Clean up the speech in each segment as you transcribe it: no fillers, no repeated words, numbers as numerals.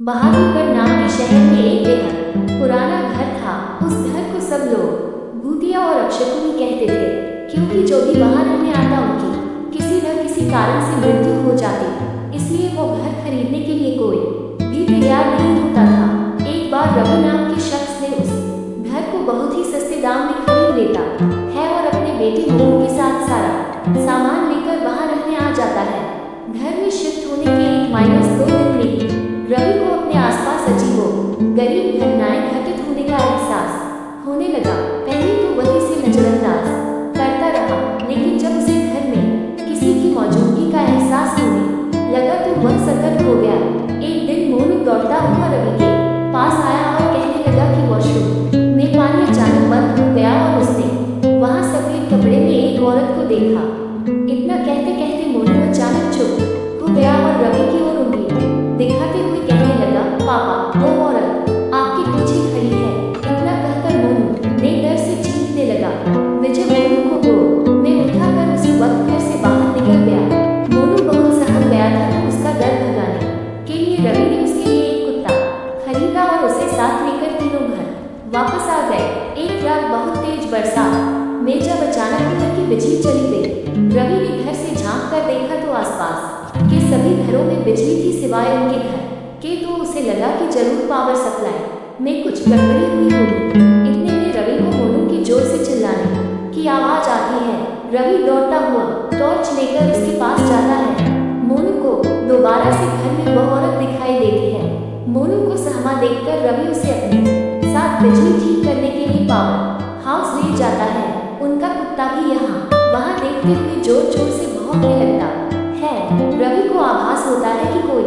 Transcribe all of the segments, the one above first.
बहादुरगढ़ नाम के शहर में एक बेहद पुराना घर था। उस घर को सब लोग भूतिया और अपशकुनी कहते थे, क्योंकि जो भी वहां रहने आता उनकी किसी न किसी कारण से मृत्यु हो जाती। इसलिए वो घर खरीदने के लिए कोई भी तैयार नहीं होता था। एक बार रवि नाम के शख्स ने उस घर को बहुत ही सस्ते दाम में खरीद लेता है और अपने बेटे मोनू के साथ सारा सामान लेकर वहां रहने आ जाता है। घर में शिफ्ट होने के 1-2 दिन में ही रवि को अपने आसपास अजीबो गरीब घटनाएं घटित होने का एहसास होने लगा। पहले तो वह इसे नजरअंदाज करता रहा, लेकिन जब उसे घर में किसी की मौजूदगी का एहसास होने लगा तो वह सतर्क हो गया। एक दिन मोनू दौड़ता हुआ रवि के पास आया और कहने लगा कि वॉशरूम में पानी अचानक बंद हो गया और उसने वहां सफेद कपड़े में एक औरत को देखा। इतना कहते कहते मोनू अचानक चुप हो गया और रवि की ओर उंगली दिखाते हुए कहने लगा, पापा, वो औरत आपके पीछे खड़ी है। इतना कहकर मोनू ने डर से चीखने लगा। विजय मोनू को गोद में उठाकर उसी वक्त घर से बाहर निकल गया। मोनू बहुत सहम गया था तो उसका डर भगाने के लिए रवि ने उसके लिए एक कुत्ता खरीदा और उसे साथ लेकर तीनों घर वापस आ गए। एक रात बहुत तेज बरसात में जब अचानक घर की बिजली चली गई, रवि ने घर से झांक कर देखा तो आसपास के सभी घरों में बिजली थी सिवाय उनके घर के। तो उसे लगा कि जरूर पावर सप्लाई में कुछ गड़बड़ी हुई होगी। इतने में रवि को मोनू की जोर से चिल्लाने की आवाज आती है। रवि दौड़ता हुआ टॉर्च लेकर उसके पास जाता है। मोनू को दोबारा से घर में वह औरत दिखाई देती है। मोनू को सहमा देखकर रवि उसे अपने साथ बिजली ठीक करने के लिए पावर हाउस ले जाता है। उनका कुत्ता भी यहाँ वहाँ देखते हुए जोर जोर से भौंकने लगता है। रवि को आभास होता है कि कोई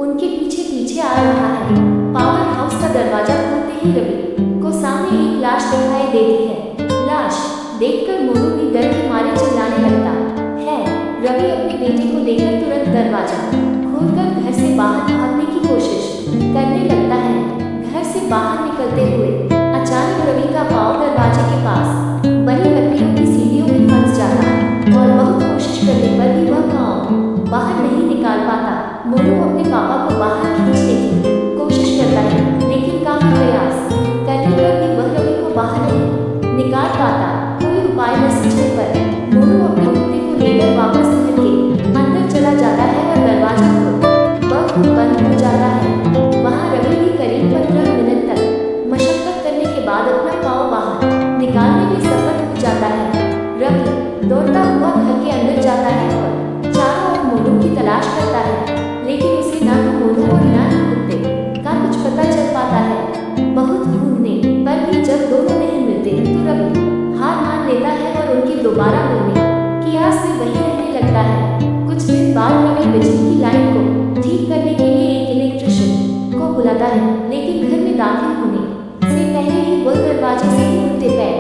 उनके पीछे पीछे आ रहा है। पावर हाउस का दरवाजा खोलते ही रवि को सामने एक लाश दिखाई देती है। लाश देखकर मोनू भी डर के मारे चिल्लाने लगता है। रवि अपने बेटे को लेकर तुरंत दरवाजा खोलकर घर से बाहर भागने की कोशिश करने लगता है। घर से बाहर निकलते हुए अचानक रवि का पाँव दरवाजे के पास बनी लकड़ियों की सीढ़ियों में फंस जाता है और बहुत कोशिश करने पर भी वह पाँव बाहर नहीं निकाल पाता। मोनू अपने पापा को बाहर खींचने की कोशिश करता है, लेकिन काफी प्रयास करने पर भी वह रवि को बाहर नहीं निकाल पाता। कोई उपाय न सूझने पर मोनू अपने कुत्ते को लेकर वापस घर के अंदर चला जाता है और दरवाजा खुद बंद हो जाता है। वहाँ रवि भी करीब 15 मिनट तक मशक्कत करने के बाद अपना पाँव बाहर निकालने में सफल हो जाता है। रवि दौड़ता हुआ घर के अंदर जाता है और चारों ओर मोनू की तलाश करता है, लेकिन उसे ना तो मोनू और ना ही कुत्ते का कुछ पता चल पाता है। बहुत ढूंढने पर भी जब दोनों नहीं मिलते तो रवि हार मान लेता है और उनके दोबारा मिलने की आस में वहीं रहने लगता है। कुछ दिन बाद रवि बिजली की लाइन को ठीक करने के लिए एक इलेक्ट्रिशियन को बुलाता है, लेकिन घर में दाखिल होने से पहले ही वह दरवाजे से ही उड़ते पैर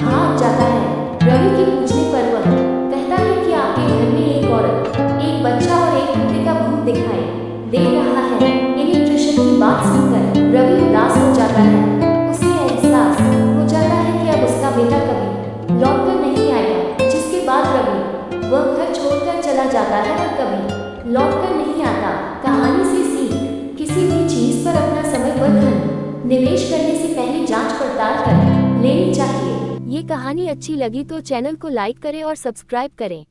भाग जाता है। रवि के पूछने पर वह कहता है कि आपके घर में एक औरत, एक बच्चा और एक कुत्ते का भूत दिखाई दे रहा है। इलेक्ट्रिशियन की बात सुनकर रवि उदास हो जाता है। उसे एहसास हो जाता है कि अब उसका बेटा कभी लौटकर नहीं आएगा, जिसके बाद रवि वह घर छोड़कर चला जाता है और कभी लौटकर नहीं आता। कहानी से सीख, किसी भी चीज पर अपना समय व धन निवेश करने से पहले जांच पड़ताल कर लेनी चाहिए। ये कहानी अच्छी लगी तो चैनल को लाइक करें और सब्सक्राइब करें।